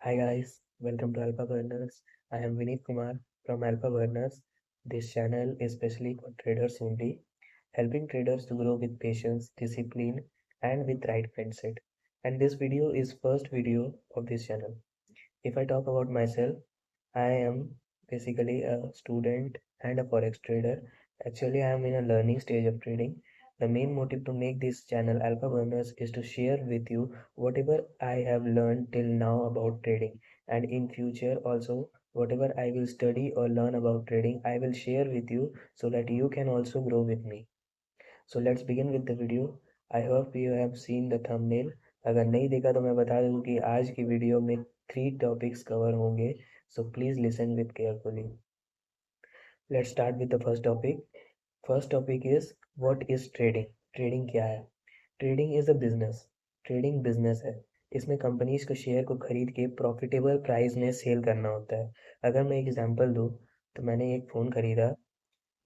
Hi guys, welcome to Alpha Burners. I am Vineet Kumar from Alpha Burners. This channel is specially for traders only, helping traders to grow with patience, discipline, and with right mindset. And this video is first video of this channel. If I talk about myself, I am basically a student and a forex trader. Actually, I am in a learning stage of trading. The main motive to make this channel Alpha Burners is to share with you whatever I have learned till now about trading, and in future also whatever I will study or learn about trading I will share with you so that you can also grow with me. So let's begin with the video. I hope you have seen the thumbnail. अगर नहीं देखा तो मैं बता दूं कि आज की वीडियो में 3 टॉपिक्स कवर होंगे. So please listen with carefully. Let's start with the first topic. First topic is what is trading? Trading क्या है? Trading is a business. Trading business है. इसमें कंपनीज को शेयर को खरीद के प्रॉफिटेबल प्राइस में सेल करना होता है. अगर मैं एग्जांपल दूं तो मैंने एक फ़ोन खरीदा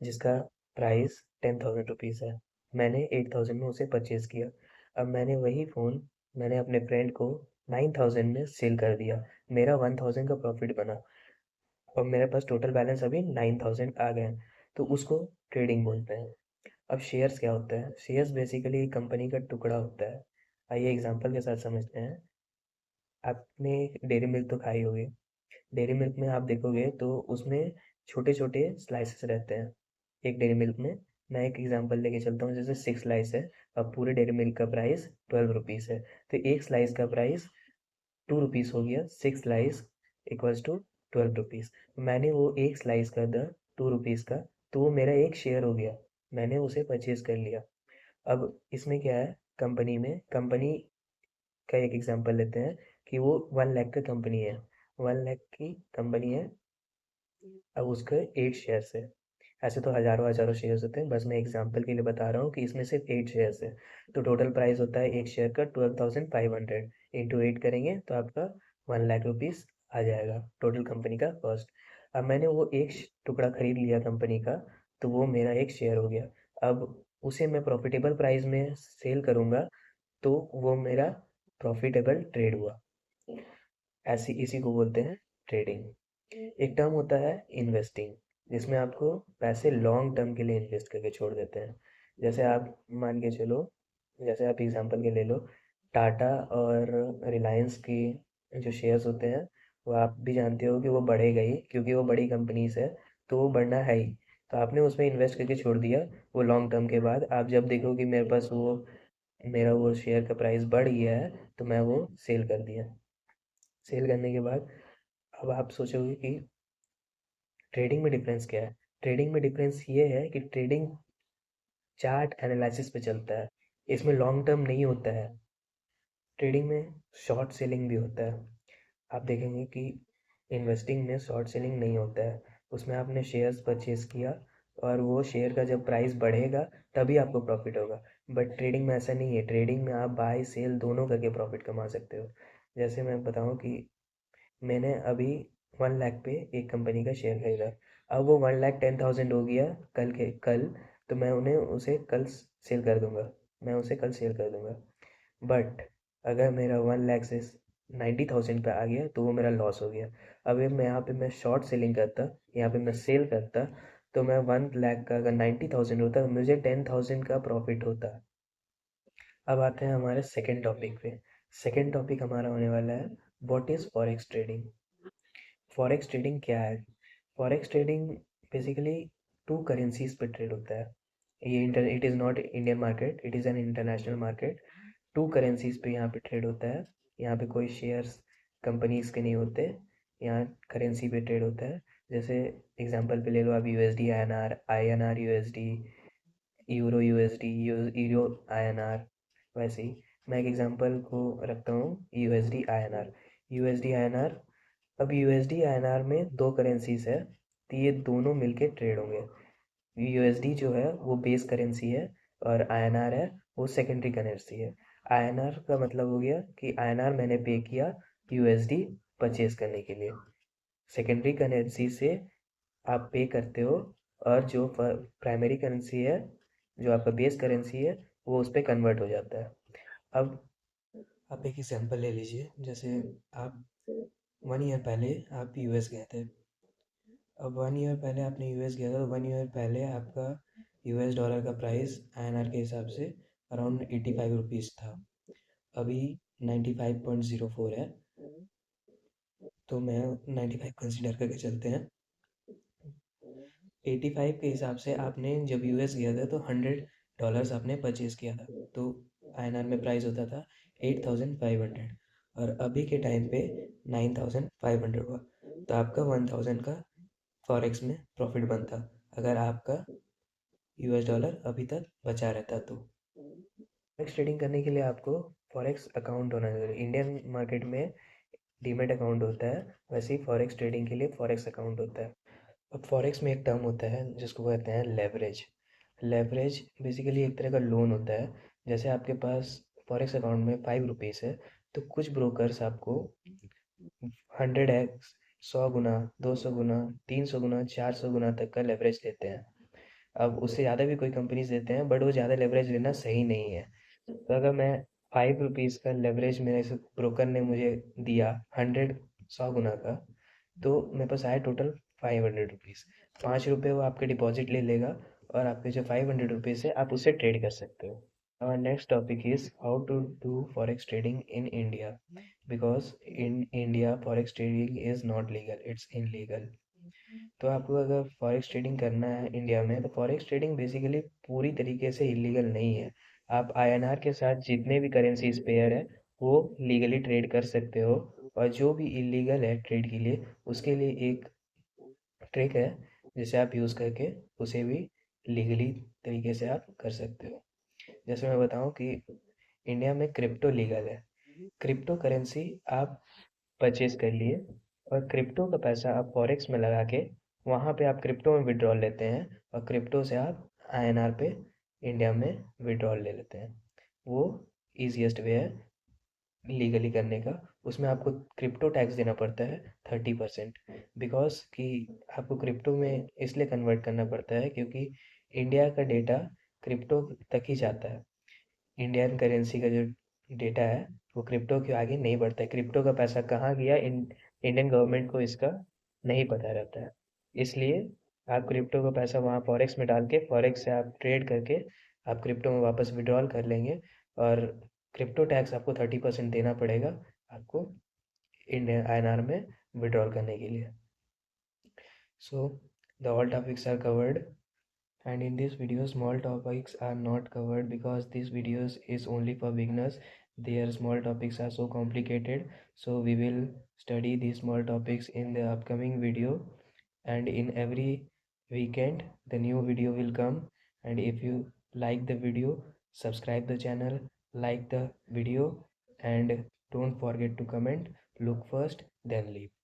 जिसका प्राइस 10,000 रुपीज़ है. मैंने 8,000 में उसे परचेज किया. अब मैंने वही फ़ोन मैंने अपने फ्रेंड को 9,000 में सेल कर दिया. मेरा 1,000 का प्रॉफिट बना और मेरे पास टोटल बैलेंस अभी 9,000 आ गए हैं. तो उसको ट्रेडिंग बोलते हैं. अब शेयर्स क्या होता है? शेयर्स बेसिकली एक कंपनी का टुकड़ा होता है. आइए एग्जांपल के साथ समझते हैं. आपने डेयरी मिल्क तो खाई होगी. डेयरी मिल्क में आप देखोगे तो उसमें छोटे छोटे स्लाइसेस रहते हैं. एक डेयरी मिल्क में मैं एक एग्जांपल लेके चलता हूँ. जैसे 6 स्लाइस है. अब पूरे डेयरी मिल्क का प्राइस 12 रुपीज़ है. तो एक स्लाइस का प्राइस 2 रुपीज़ हो गया. 6 स्लाइस इक्वल्स टू 12 रुपीज़. मैंने वो एक स्लाइस का द 2 रुपीज़ का, तो वो मेरा एक शेयर हो गया. मैंने उसे परचेज कर लिया. अब इसमें क्या है? कंपनी का एक एग्जांपल लेते हैं कि वो 1 लाख का कंपनी है. 1 लाख की कंपनी है. अब उसके 8 शेयर्स है. ऐसे तो हजारों हजारों शेयर्स होते हैं, बस मैं एग्जांपल के लिए बता रहा हूँ कि इसमें सिर्फ 8 शेयर्स है. तो टोटल प्राइस होता है एक शेयर का 12,500. इंटू 8 करेंगे तो आपका 1 लाख रुपीज़ आ जाएगा टोटल कंपनी का कॉस्ट. अब मैंने वो एक टुकड़ा खरीद लिया कंपनी का, तो वो मेरा एक शेयर हो गया. अब उसे मैं प्रॉफिटेबल प्राइस में सेल करूँगा तो वो मेरा प्रॉफिटेबल ट्रेड हुआ. ऐसी इसी को बोलते हैं ट्रेडिंग. एक टर्म होता है इन्वेस्टिंग, जिसमें आपको पैसे लॉन्ग टर्म के लिए इन्वेस्ट करके छोड़ देते हैं. जैसे आप मान के चलो, जैसे आप एग्जांपल के ले लो, टाटा और रिलायंस की जो शेयर्स होते हैं वो आप भी जानते हो कि वो बढ़ेगा ही, क्योंकि वो बड़ी कंपनीज है. तो वो बढ़ना है ही. तो आपने उसमें इन्वेस्ट करके छोड़ दिया. वो लॉन्ग टर्म के बाद आप जब देखो कि मेरा वो शेयर का प्राइस बढ़ गया है, तो मैं वो सेल कर दिया. सेल करने के बाद अब आप सोचोगे कि ट्रेडिंग में डिफरेंस क्या है. ट्रेडिंग में डिफरेंस ये है कि ट्रेडिंग चार्ट एनालिसिस पे चलता है. इसमें लॉन्ग टर्म नहीं होता है. ट्रेडिंग में शॉर्ट सेलिंग भी होता है. आप देखेंगे कि इन्वेस्टिंग में शॉर्ट सेलिंग नहीं होता है. उसमें आपने शेयर्स परचेज किया और वो शेयर का जब प्राइस बढ़ेगा तभी आपको प्रॉफिट होगा. बट ट्रेडिंग में ऐसा नहीं है. ट्रेडिंग में आप बाय सेल दोनों करके प्रॉफिट कमा सकते हो. जैसे मैं बताऊं कि मैंने अभी 1 लाख पे एक कंपनी का शेयर खरीदा. अब वो 1,10,000 हो गया कल. तो मैं उन्हें उसे कल सेल कर दूंगा. मैं उसे कल सेल कर दूंगा. बट अगर मेरा 1 लाख से 90,000 पे आ गया तो वो मेरा लॉस हो गया. अब ये मैं यहाँ पे मैं शॉर्ट सेलिंग करता, यहाँ पे मैं सेल करता, तो मैं 1 लाख का अगर 90,000 होता तो मुझे 10,000 का प्रॉफिट होता. अब आते हैं हमारे सेकेंड टॉपिक पे. सेकेंड टॉपिक हमारा होने वाला है what is forex trading. Forex trading क्या है? Forex trading basically two currencies पे ट्रेड होता है. It is not Indian market, it is an international market. Two currencies पे यहाँ पे ट्रेड होता है. यहाँ पे कोई शेयर्स कंपनीज के नहीं होते. यहाँ करेंसी पे ट्रेड होता है. जैसे एग्जांपल पे ले लो आप USD INR, INR USD, euro USD, euro INR. वैसे ही मैं एक एग्जांपल को रखता हूँ यूएसडी आईएनआर. USD INR. अब यूएसडी आईएनआर में दो करेंसीज है, तो ये दोनों मिलके ट्रेड होंगे. यूएसडी जो है वो बेस करेंसी है और आईएनआर है वो सेकेंडरी करेंसी है. आईएनआर का मतलब हो गया कि आईएनआर मैंने पे किया यूएसडी परचेज करने के लिए. सेकेंडरी करेंसी से आप पे करते हो और जो प्राइमरी करेंसी है, जो आपका बेस करेंसी है, वो उस पर कन्वर्ट हो जाता है. अब आप एक एग्जांपल ले लीजिए. जैसे आप 1 ईयर पहले आप यूएस गए थे। अब 1 ईयर पहले आपने यूएस गया था, तो 1 ईयर पहले आपका यूएस डॉलर का प्राइस आईएनआर के हिसाब से अराउंड 85 रुपीज़ था। अभी 95.04 है, तो मैं 95 कंसिडर करके चलते हैं। 85 के हिसाब से आपने जब यूएस गया था तो $100 आपने परचेज़ किया था, तो आईएनआर में प्राइस होता था 8500, और अभी के टाइम पे 9500 हुआ, तो आपका 1000 का फॉरेक्स में प्रॉफिट बनता अगर आपका यूएस डॉलर अभी तक बचा रहता तो। फॉरेक्स ट्रेडिंग करने के लिए आपको फॉरेक्स अकाउंट होना जरूरी। इंडियन मार्केट में डीमैट अकाउंट होता है, वैसे ही फॉरेक्स ट्रेडिंग के लिए फॉरेक्स अकाउंट होता है। अब फॉरेक्स में एक टर्म होता है जिसको कहते हैं लेवरेज। लेवरेज बेसिकली एक तरह का लोन होता है। जैसे आपके पास फॉरेक्स अकाउंट में 5 रुपीज़ है, तो कुछ ब्रोकर्स आपको 100x, 100 गुना, 200 गुना, 300 गुना, 400 गुना तक का लेवरेज देते हैं। अब उससे ज़्यादा भी कोई कंपनीज देते हैं, बट वो ज़्यादा लेवरेज लेना सही नहीं है। तो अगर मैं 5 रुपीज़ का लेवरेज मेरे से ब्रोकर ने मुझे दिया 100 गुना का, तो मेरे पास आया टोटल 500 रुपीज़। 5 रुपये वो आपके डिपॉजिट ले लेगा, और आपके जो 500 रुपीज़ है आप उससे ट्रेड कर सकते हो। Our next topic is how to do forex trading in India, because in India forex trading is not legal, it's illegal। तो आपको अगर फॉरेक्स ट्रेडिंग करना है इंडिया में, तो फॉरेक्स ट्रेडिंग बेसिकली पूरी तरीके से इलीगल नहीं है। आप आईएनआर के साथ जितने भी करेंसीज पेयर है वो लीगली ट्रेड कर सकते हो, और जो भी इलीगल है ट्रेड के लिए उसके लिए एक ट्रिक है जिसे आप यूज़ करके उसे भी लीगली तरीके से आप कर सकते हो। जैसे मैं बताऊं कि इंडिया में क्रिप्टो लीगल है। क्रिप्टो करेंसी आप परचेज कर लिए, और क्रिप्टो का पैसा आप फॉरेक्स में लगा के वहाँ पे आप क्रिप्टो में विड्रॉल लेते हैं, और क्रिप्टो से आप आईएनआर पे इंडिया में विड्रॉल ले लेते हैं। वो ईजिएस्ट वे है लीगली करने का। उसमें आपको क्रिप्टो टैक्स देना पड़ता है 30%, बिकॉज कि आपको क्रिप्टो में इसलिए कन्वर्ट करना पड़ता है क्योंकि इंडिया का डेटा क्रिप्टो तक ही जाता है। इंडियन करेंसी का जो डेटा है वो क्रिप्टो के आगे नहीं बढ़ता है। क्रिप्टो का पैसा कहाँ गया, इंडियन गवर्नमेंट को इसका नहीं पता रहता है। इसलिए आप क्रिप्टो का पैसा वहाँ फॉरेक्स में डाल के फॉरेक्स से आप ट्रेड करके आप क्रिप्टो में वापस विड्रॉल कर लेंगे, और क्रिप्टो टैक्स आपको 30% देना पड़ेगा आपको इंडियन आईएनआर में विड्रॉल करने के लिए। So the all topics are covered, and in this video small topics are not covered because this videos is only for beginners. Their small topics are so complicated, so we will study these small topics in the upcoming video, and in every weekend the new video will come. And if you like the video, subscribe the channel, like the video, and don't forget to comment. Look first then leave.